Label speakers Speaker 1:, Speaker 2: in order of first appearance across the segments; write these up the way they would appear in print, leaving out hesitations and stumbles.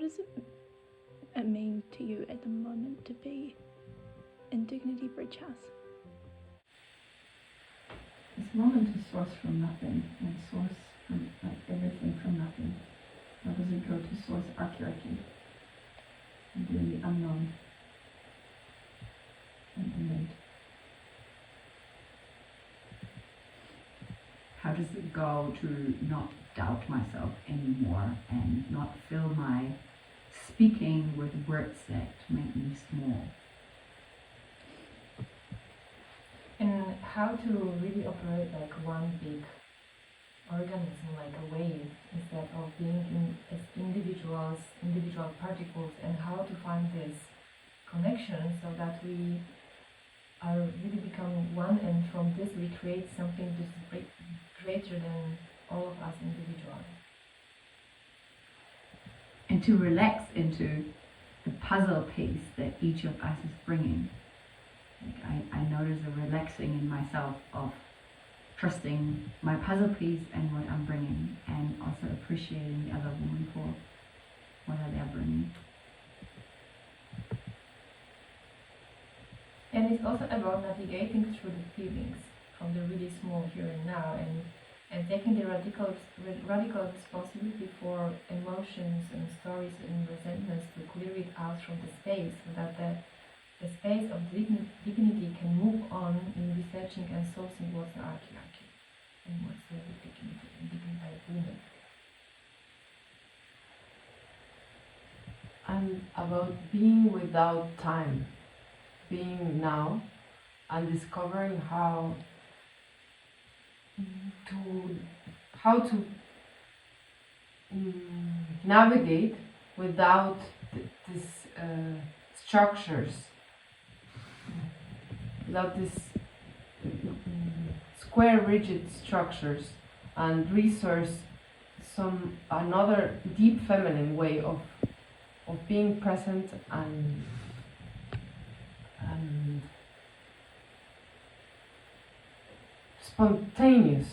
Speaker 1: does it mean to you at the moment to be in Dignity Bridgehouse?
Speaker 2: It's a moment to source from nothing and source from everything from nothing. How does it go to source archaeology and be in the unknown and innate?
Speaker 3: How does it go to not doubt myself anymore and not fill my speaking with words that make me small?
Speaker 4: And how to really operate like one big organism, like a wave, instead of being as individual particles, and how to find this connection so that we are really becoming one, and from this we create something just greater than all of us individually.
Speaker 3: And to relax into the puzzle piece that each of us is bringing. Like I notice a relaxing in myself of trusting my puzzle piece and what I'm bringing, and also appreciating the other woman for what they're bringing.
Speaker 4: And it's also about navigating through the feelings from the really small here and now, and taking the radical responsibility for emotions and stories and resentments to clear it out from the space, so that the space of dignity can move on in researching and sourcing what's the archaeology and what's the dignity and dignified women.
Speaker 5: And about being without time, being now, and discovering how to navigate without these structures, without these square rigid structures, and resource another deep feminine way of being present and spontaneous.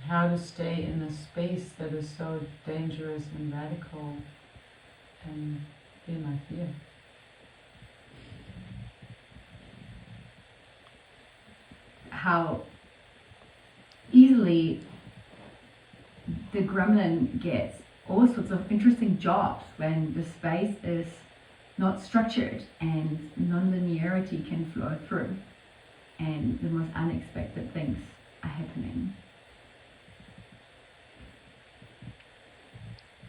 Speaker 5: How to stay in a space that is so dangerous and radical and be my fear.
Speaker 3: How easily the gremlin gets all sorts of interesting jobs when the space is not structured and non-linearity can flow through and the most unexpected things are happening.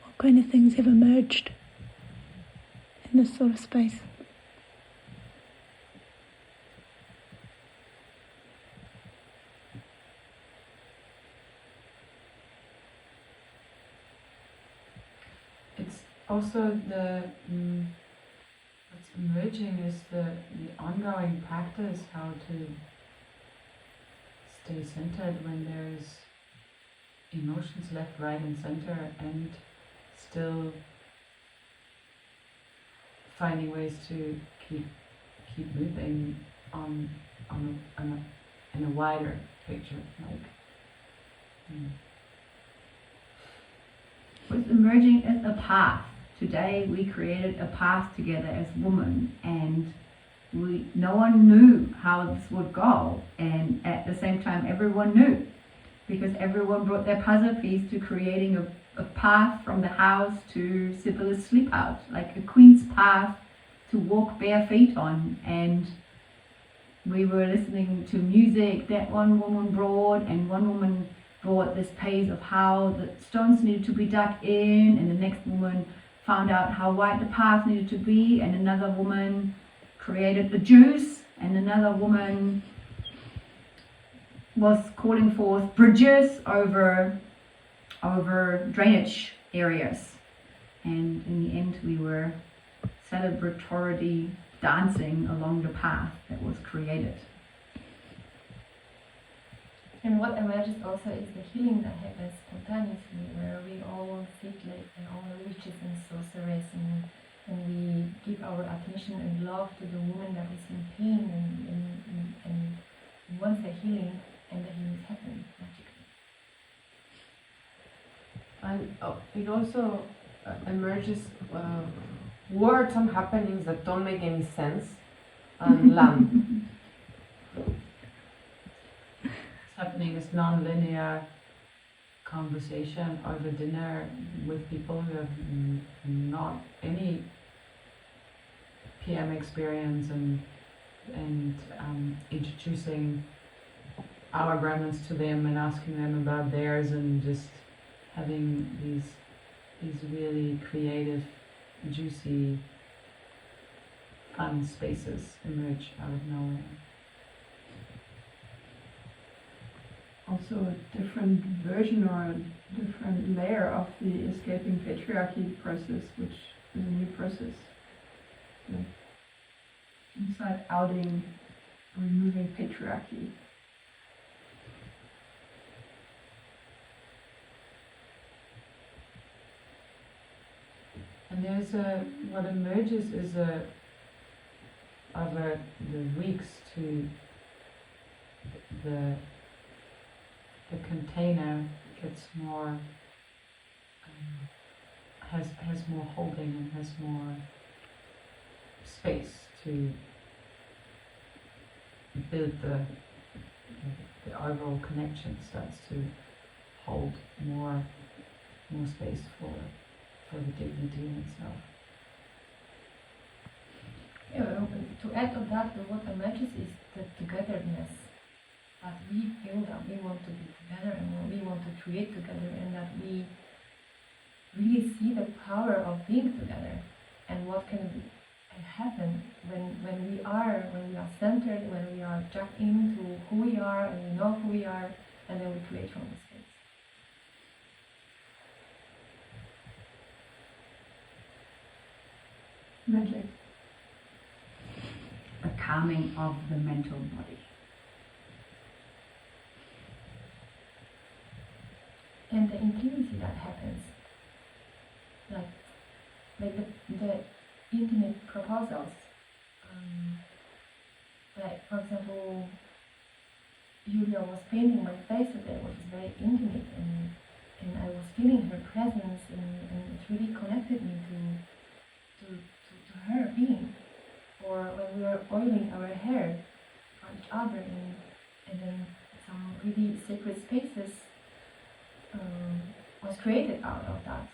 Speaker 1: What kind of things have emerged in this sort of space?
Speaker 5: It's also what's emerging is the ongoing practice how to stay centered when there's emotions left, right, and center, and still finding ways to keep moving in a wider picture,
Speaker 3: What's emerging is a path. Today we created a path together as women, and no one knew how this would go, and at the same time everyone knew, because everyone brought their puzzle piece to creating a path from the house to Sibyl's sleep out, like a queen's path to walk bare feet on. And we were listening to music that one woman brought, and one woman brought this pace of how the stones needed to be dug in, and the next woman found out how wide the path needed to be, and another woman created the juice, and another woman was calling forth bridges over drainage areas. And in the end we were celebratory dancing along the path that was created.
Speaker 4: And what emerges also is the healing that happens spontaneously, where we all sit like all witches and sorcerers, and we give our attention and love to the woman that is in pain, and wants the healing, and the healing is happening magically.
Speaker 5: And it also emerges words and happenings that don't make any sense and land. What's happening is non-linear conversation over dinner with people who have not any PM experience, and introducing our grandmas to them and asking them about theirs, and just having these really creative, juicy, fun spaces emerge out of nowhere.
Speaker 2: Also a different version or a different layer of the escaping patriarchy process, which is a new process. Like inside outing, removing patriarchy.
Speaker 5: And there's what emerges is over the weeks to the container gets more has more holding and has more space to build the overall connection, starts to hold more space for the dignity in itself.
Speaker 4: Yeah, well, to add on that, what emerges is the togetherness. That we feel that we want to be together and we want to create together, and that we really see the power of being together and what can happen when we are centered, when we are jacked into who we are and we know who we are, and then we create from the space.
Speaker 2: Magic.
Speaker 3: A calming of the mental body.
Speaker 4: And the intimacy that happens, like the intimate proposals, like for example, Julia was painting my face today, which is very intimate, and I was feeling her presence, and it really connected me to her being. Or when we were oiling our hair for each other, and then some really sacred spaces was created out of that,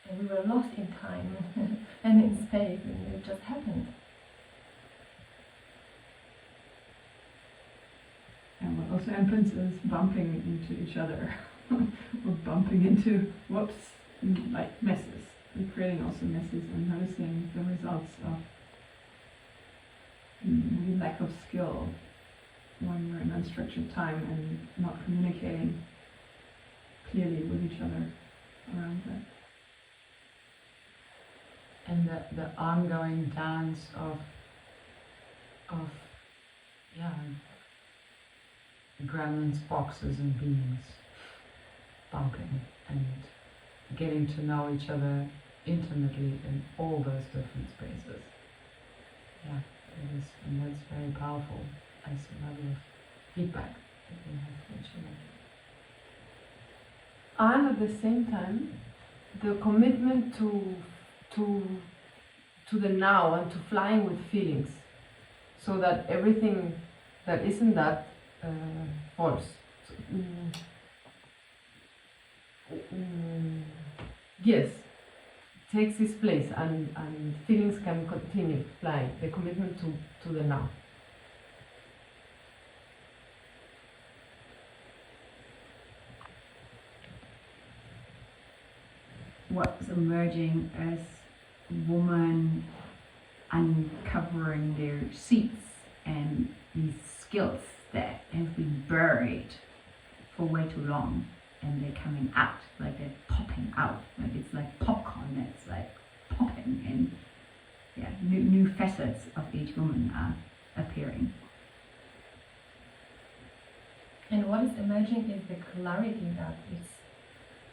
Speaker 4: and we were lost in time and in space, and it just happened.
Speaker 2: And what also happens is bumping into each other, or bumping into, like messes. We're creating also messes and noticing the results of the lack of skill when we're in unstructured time and not communicating clearly with each other around that.
Speaker 5: And the ongoing dance of gremlins, boxes and beings bumping and getting to know each other intimately in all those different spaces. Yeah, it is, and that's very powerful as a level of feedback that we have for each other.
Speaker 6: And at the same time, the commitment to the now and to flying with feelings, so that everything that isn't that false. Yes, takes its place, and feelings can continue flying. The commitment to the now.
Speaker 3: What's emerging as women uncovering their seats and these skills that have been buried for way too long, and they're coming out, like they're popping out, like it's like popcorn that's like popping, and yeah, new facets of each woman are appearing.
Speaker 4: And what is emerging is the clarity that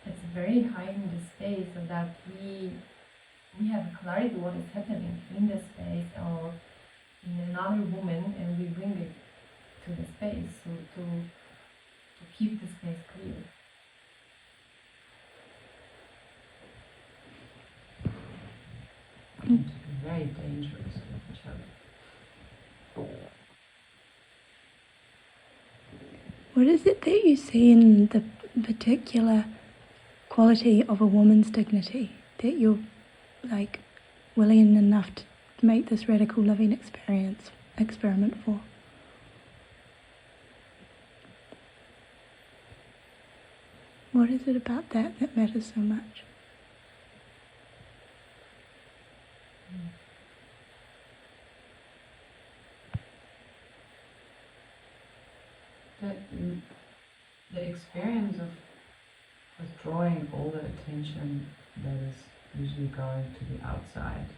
Speaker 4: it's very high in the space, so that we have clarity what is happening in the space or in another woman, and we bring it to the space, so to keep the space clear.
Speaker 5: dangerous with each other.
Speaker 1: What is it that you see in the particular quality of a woman's dignity that you're like willing enough to make this radical living experiment for? What is it about that that matters so much?
Speaker 5: The experience of withdrawing all the attention that is usually going to the outside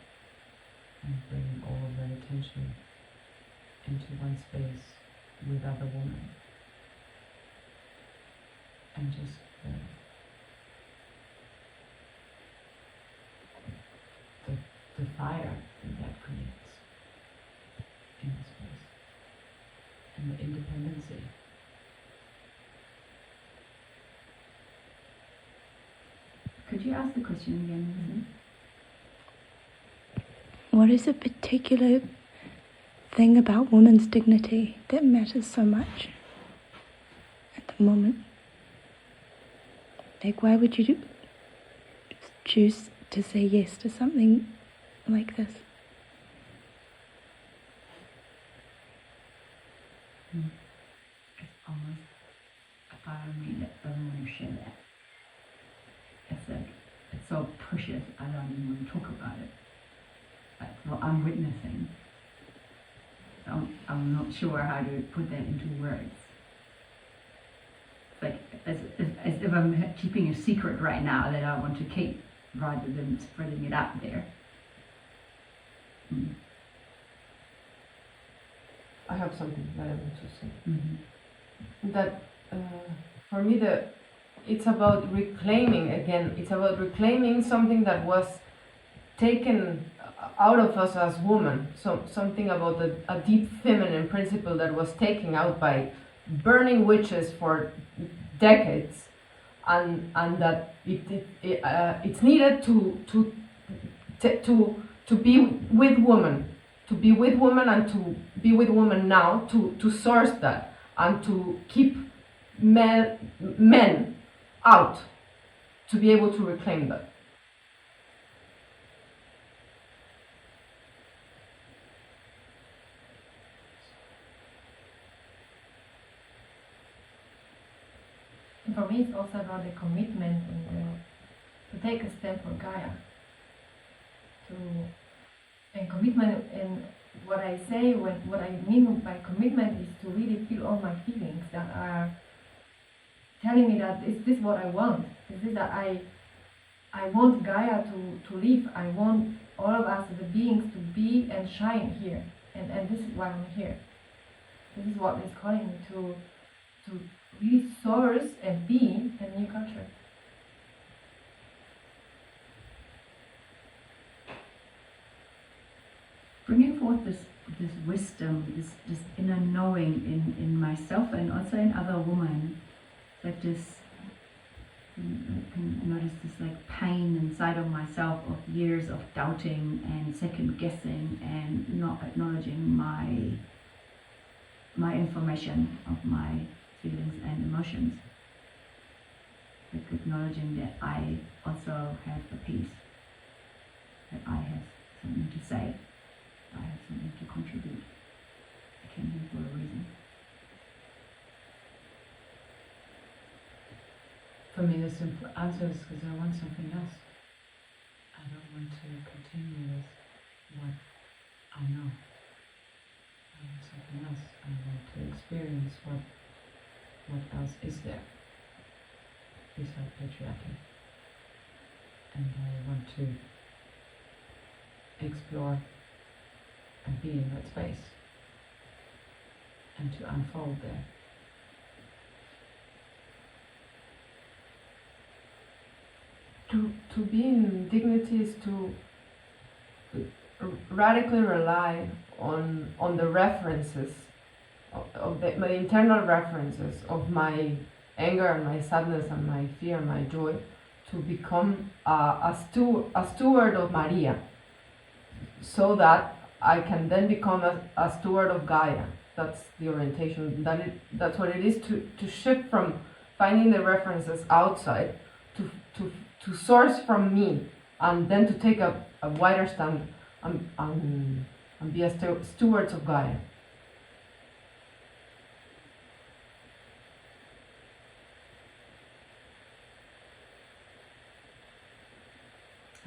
Speaker 5: and bringing all of that attention into one space with other women, and just the fire that creates in the space and the independency.
Speaker 3: Could you ask the question again?
Speaker 1: What is a particular thing about women's dignity that matters so much at the moment? Like, why would you choose to say yes to something like this?
Speaker 3: It's almost a part of me that doesn't want to share that. It's like, it's so precious, I don't even want to talk about it. Like, well, I'm witnessing. So I'm not sure how to put that into words. It's like, as if I'm keeping a secret right now that I want to keep, rather than spreading it out there.
Speaker 6: I have something that I want to say.
Speaker 3: Mm-hmm.
Speaker 6: That for me, it's about reclaiming again. It's about reclaiming something that was taken out of us as women. Something about a deep feminine principle that was taken out by burning witches for decades, and that it's needed to be with women. To be with women and to be with women now, to source that and to keep men out, to be able to reclaim that.
Speaker 4: And for me, it's also about the commitment and to take a step for Gaia. And commitment, and what I say, what I mean by commitment is to really feel all my feelings that are telling me that is this what I want? Is this that I want Gaia to live? I want all of us as the beings to be and shine here. And this is why I'm here. This is what is calling me to really source and be a new culture.
Speaker 3: Bringing forth this wisdom, this inner knowing in myself and also in other women, like this, I can notice this like pain inside of myself of years of doubting and second guessing and not acknowledging my information of my feelings and emotions. Like acknowledging that I also have a piece, that I have something to say. I have something to contribute. I came here for a reason.
Speaker 5: For me, the simple answer is because I want something else. I don't want to continue with what I know. I want something else. I want to experience what else is there beside patriarchy. And I want to explore and be in that space and to unfold there.
Speaker 6: To be in dignity is to radically rely on the references of my internal references of my anger and my sadness and my fear and my joy, to become a steward of Maria, so that I can then become a steward of Gaia. That's the orientation. That's what it is to shift from finding the references outside to source from me, and then to take a wider stand and be a stewards of Gaia.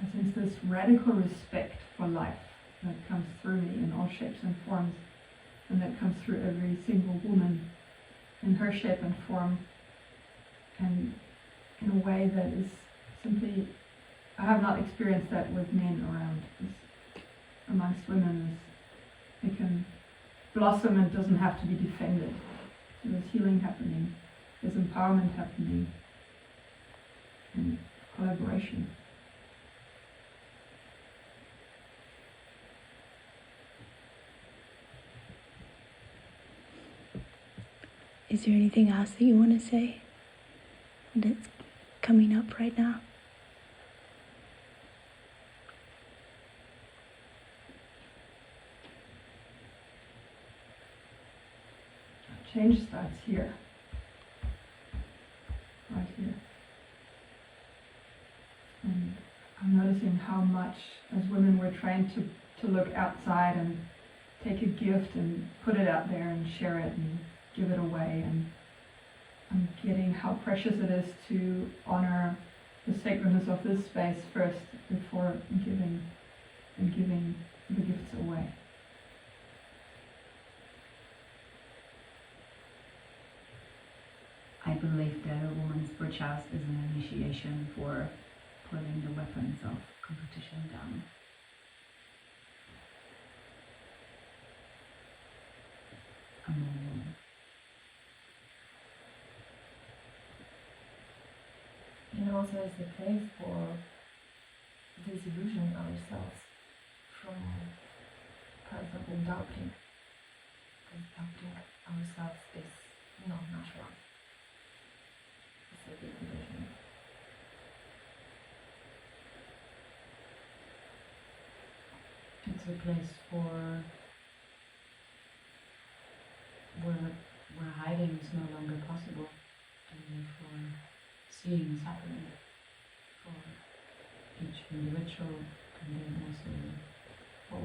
Speaker 2: I sense this radical respect for life that comes through me in all shapes and forms, and that comes through every single woman in her shape and form, and in a way that is simply, I have not experienced that with men around. Amongst women, it can blossom and doesn't have to be defended. There's healing happening, there's empowerment happening, and collaboration.
Speaker 1: Is there anything else that you want to say that's coming up right now?
Speaker 2: Change starts here, right here. And I'm noticing how much, as women, we're trained to look outside and take a gift and put it out there and share it and give it away. And I'm getting how precious it is to honor the sacredness of this space first before giving the gifts away.
Speaker 3: I believe that a woman's Bridgehouse is an initiation for putting the weapons of competition down. Among women.
Speaker 4: And also as a place for disillusioning ourselves from, for example, doubting. Because doubting ourselves is not natural. It's a big illusion.
Speaker 5: It's a place for where hiding is no longer possible, and therefore seeing is happening for each individual, and then also for